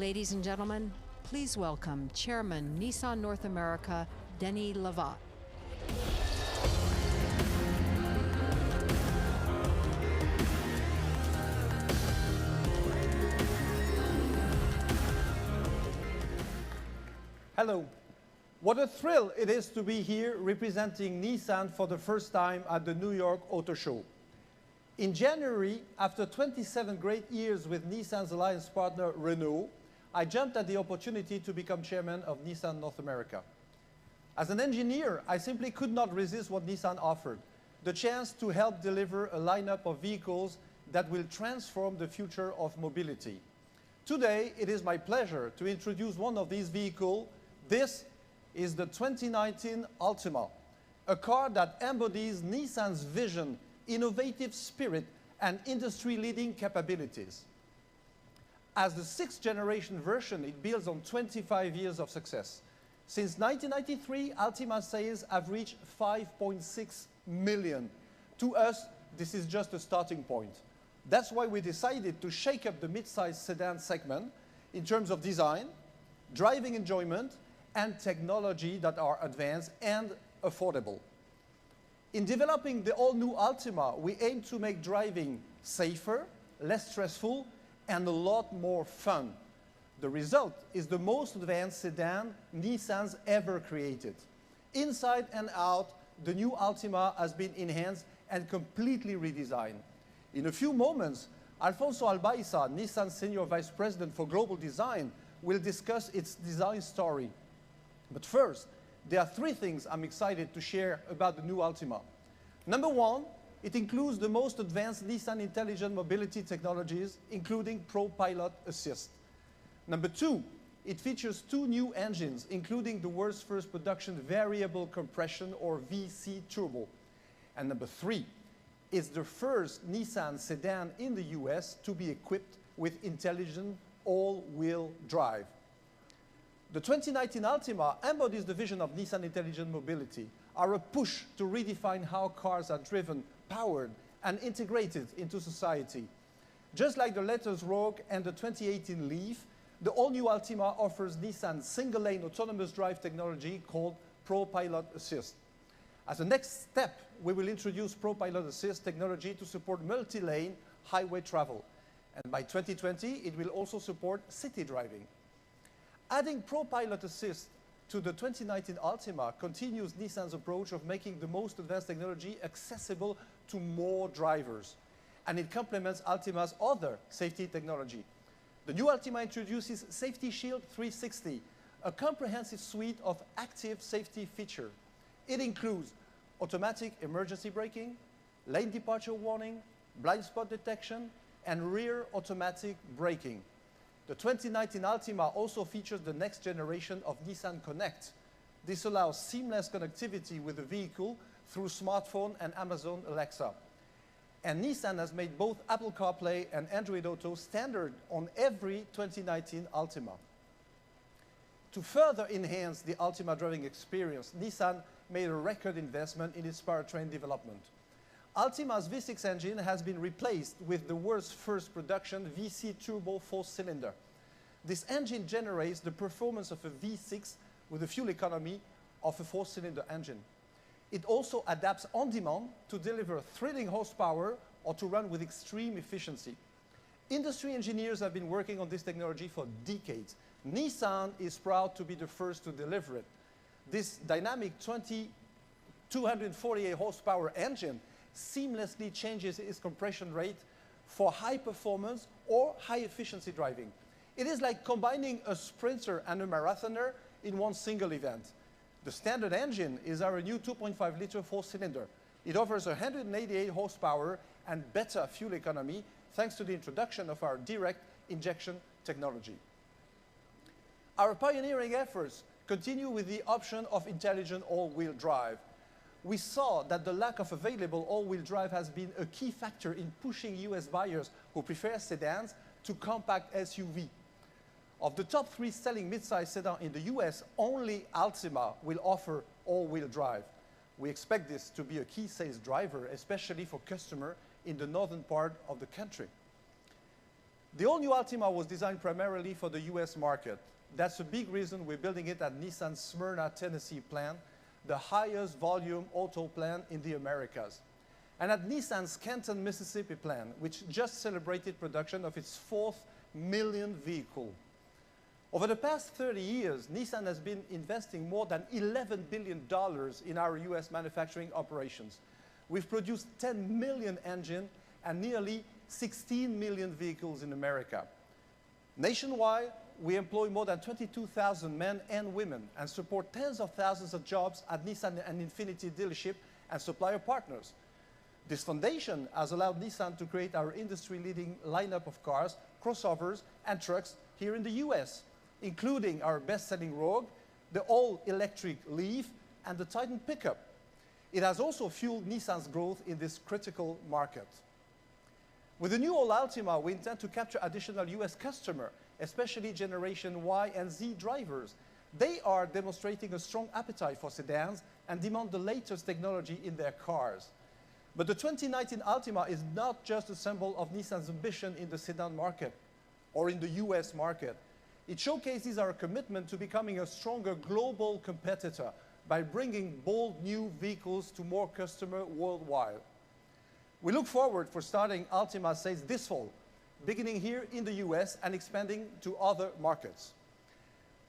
Ladies and gentlemen, please welcome Chairman Nissan North America, Denis Lavat. Hello. What a thrill it is to be here representing Nissan for the first time at the New York Auto Show. In January, after 27 great years with Nissan's alliance partner Renault, I jumped at the opportunity to become chairman of Nissan North America. As an engineer, I simply could not resist what Nissan offered, the chance to help deliver a lineup of vehicles that will transform the future of mobility. Today, it is my pleasure to introduce one of these vehicles. This is the 2019 Altima, a car that embodies Nissan's vision, innovative spirit, and industry-leading capabilities. As the sixth generation version, it builds on 25 years of success. Since 1993, Altima sales have reached 5.6 million. To us, this is just a starting point. That's why we decided to shake up the mid-size sedan segment in terms of design, driving enjoyment, and technology that are advanced and affordable. In developing the all-new Altima, we aim to make driving safer, less stressful, and a lot more fun. The result is the most advanced sedan Nissan's ever created. Inside and out, the new Altima has been enhanced and completely redesigned. In a few moments, Alfonso Albaiza, Nissan's Senior Vice President for Global Design, will discuss its design story. But first, there are three things I'm excited to share about the new Altima. Number one, it includes the most advanced Nissan intelligent mobility technologies, including ProPilot Assist. Number two, it features two new engines, including the world's first production variable compression, or VC turbo. And number three, it's the first Nissan sedan in the US to be equipped with intelligent all-wheel drive. The 2019 Altima embodies the vision of Nissan Intelligent Mobility, our push to redefine how cars are driven, powered, and integrated into society. Just like the latest Rogue and the 2018 Leaf, the all-new Altima offers Nissan's single-lane autonomous drive technology called ProPilot Assist. As a next step, we will introduce ProPilot Assist technology to support multi-lane highway travel. And by 2020, it will also support city driving. Adding ProPilot Assist to the 2019 Altima continues Nissan's approach of making the most advanced technology accessible to more drivers. And it complements Altima's other safety technology. The new Altima introduces Safety Shield 360, a comprehensive suite of active safety features. It includes automatic emergency braking, lane departure warning, blind spot detection, and rear automatic braking. The 2019 Altima also features the next generation of Nissan Connect. This allows seamless connectivity with the vehicle through smartphone and Amazon Alexa. And Nissan has made both Apple CarPlay and Android Auto standard on every 2019 Altima. To further enhance the Altima driving experience, Nissan made a record investment in its powertrain development. Altima's V6 engine has been replaced with the world's first production VC turbo four-cylinder. This engine generates the performance of a V6 with a fuel economy of a four-cylinder engine. It also adapts on demand to deliver thrilling horsepower or to run with extreme efficiency. Industry engineers have been working on this technology for decades. Nissan is proud to be the first to deliver it. This dynamic 248 horsepower engine seamlessly changes its compression rate for high performance or high efficiency driving. It is like combining a sprinter and a marathoner in one single event. The standard engine is our new 2.5 liter four-cylinder. It offers 188 horsepower and better fuel economy thanks to the introduction of our direct injection technology. Our pioneering efforts continue with the option of intelligent all-wheel drive. We saw that the lack of available all-wheel drive has been a key factor in pushing US buyers who prefer sedans to compact SUV. Of the top three selling mid-size sedan in the US, only Altima will offer all-wheel drive. We expect this to be a key sales driver, especially for customers in the northern part of the country. The all-new Altima was designed primarily for the US market. That's a big reason we're building it at Nissan's Smyrna, Tennessee plant, the highest volume auto plant in the Americas. And at Nissan's Canton, Mississippi plant, which just celebrated production of its 4th million vehicle. Over the past 30 years, Nissan has been investing more than $11 billion in our US manufacturing operations. We've produced 10 million engines and nearly 16 million vehicles in America. Nationwide, we employ more than 22,000 men and women and support tens of thousands of jobs at Nissan and Infiniti dealership and supplier partners. This foundation has allowed Nissan to create our industry-leading lineup of cars, crossovers, and trucks here in the US, including our best-selling Rogue, the all-electric Leaf, and the Titan pickup. It has also fueled Nissan's growth in this critical market. With the new all-Altima, we intend to capture additional US customers, especially Generation Y and Z drivers. They are demonstrating a strong appetite for sedans and demand the latest technology in their cars. But the 2019 Altima is not just a symbol of Nissan's ambition in the sedan market or in the US market. It showcases our commitment to becoming a stronger global competitor by bringing bold new vehicles to more customers worldwide. We look forward for starting Altima sales this fall, beginning here in the US and expanding to other markets.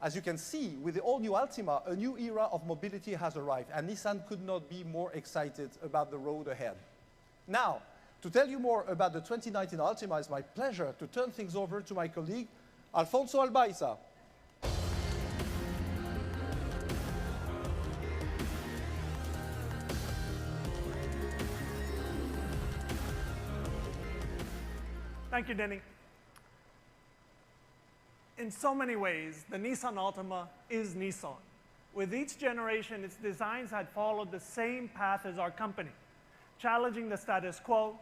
As you can see, with the all-new Altima, a new era of mobility has arrived, and Nissan could not be more excited about the road ahead. Now, to tell you more about the 2019 Altima, it's my pleasure to turn things over to my colleague, Alfonso Albaiza. Thank you, Denny. In so many ways, the Nissan Altima is Nissan. With each generation, its designs had followed the same path as our company, challenging the status quo,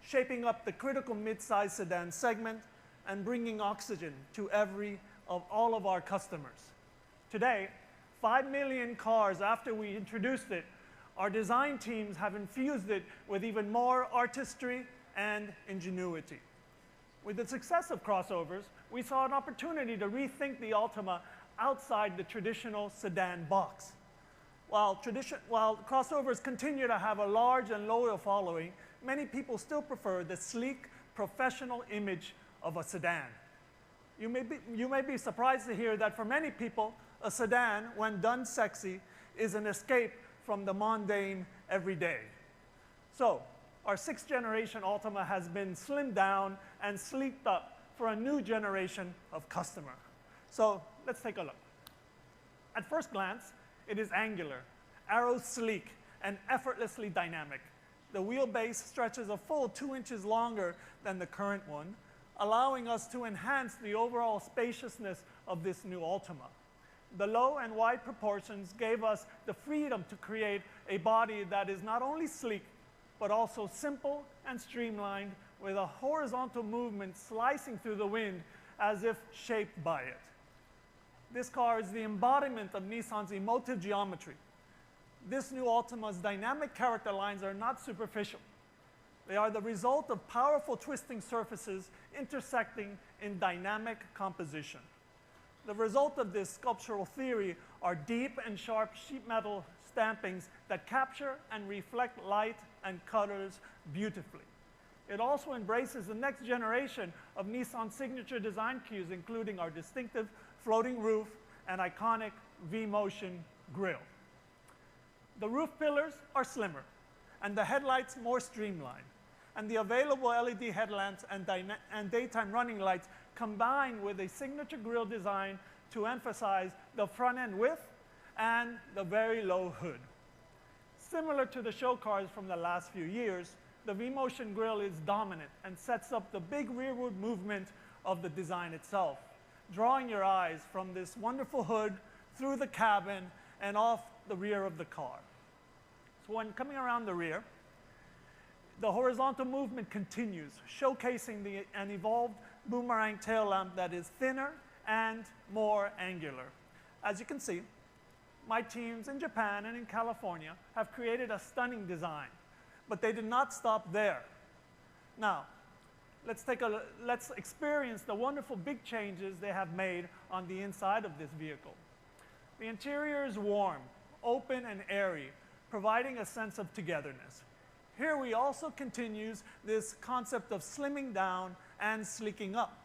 shaping up the critical mid-size sedan segment, and bringing oxygen to all of our customers. Today, 5 million cars after we introduced it, our design teams have infused it with even more artistry and ingenuity. With the success of crossovers, we saw an opportunity to rethink the Altima outside the traditional sedan box. While crossovers continue to have a large and loyal following, many people still prefer the sleek, professional image of a sedan. You may be surprised to hear that for many people, a sedan, when done sexy, is an escape from the mundane everyday. So, our 6th generation Altima has been slimmed down and sleeked up for a new generation of customer. So let's take a look. At first glance, it is angular, arrow sleek, and effortlessly dynamic. The wheelbase stretches a full 2 inches longer than the current one, allowing us to enhance the overall spaciousness of this new Altima. The low and wide proportions gave us the freedom to create a body that is not only sleek, but also simple and streamlined with a horizontal movement slicing through the wind as if shaped by it. This car is the embodiment of Nissan's emotive geometry. This new Altima's dynamic character lines are not superficial. They are the result of powerful twisting surfaces intersecting in dynamic composition. The result of this sculptural theory are deep and sharp sheet metal stampings that capture and reflect light and colors beautifully. It also embraces the next generation of Nissan signature design cues, including our distinctive floating roof and iconic V-motion grille. The roof pillars are slimmer, and the headlights more streamlined. And the available LED headlamps and daytime running lights combine with a signature grille design to emphasize the front-end width and the very low hood. Similar to the show cars from the last few years, the V-motion grille is dominant and sets up the big rearward movement of the design itself, drawing your eyes from this wonderful hood through the cabin and off the rear of the car. So when coming around the rear, the horizontal movement continues, showcasing an evolved boomerang tail lamp that is thinner and more angular. As you can see, my teams in Japan and in California have created a stunning design, but they did not stop there. Now, let's experience the wonderful big changes they have made on the inside of this vehicle. The interior is warm, open, and airy, providing a sense of togetherness. Here we also continues this concept of slimming down and sleeking up.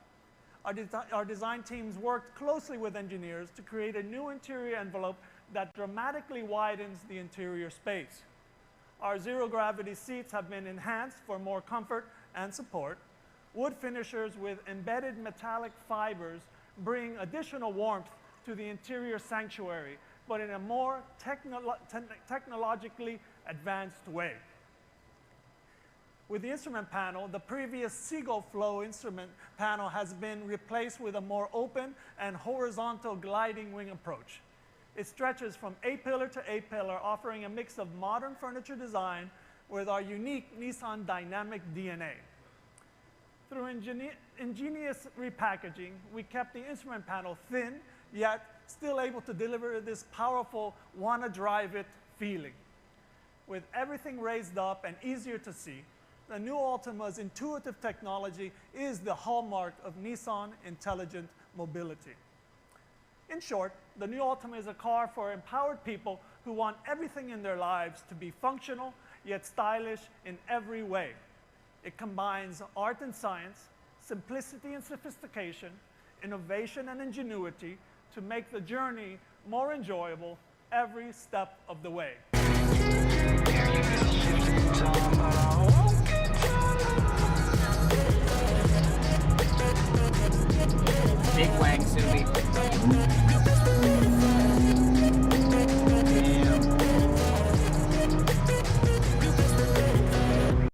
Our design teams worked closely with engineers to create a new interior envelope that dramatically widens the interior space. Our zero-gravity seats have been enhanced for more comfort and support. Wood finishers with embedded metallic fibers bring additional warmth to the interior sanctuary, but in a more technologically advanced way. With the instrument panel, the previous Seagull Flow instrument panel has been replaced with a more open and horizontal gliding wing approach. It stretches from A-pillar to A-pillar, offering a mix of modern furniture design with our unique Nissan dynamic DNA. Through ingenious repackaging, we kept the instrument panel thin, yet still able to deliver this powerful wanna-drive-it feeling. With everything raised up and easier to see, the new Altima's intuitive technology is the hallmark of Nissan intelligent mobility. In short, the new Altima is a car for empowered people who want everything in their lives to be functional, yet stylish in every way. It combines art and science, simplicity and sophistication, innovation and ingenuity to make the journey more enjoyable every step of the way.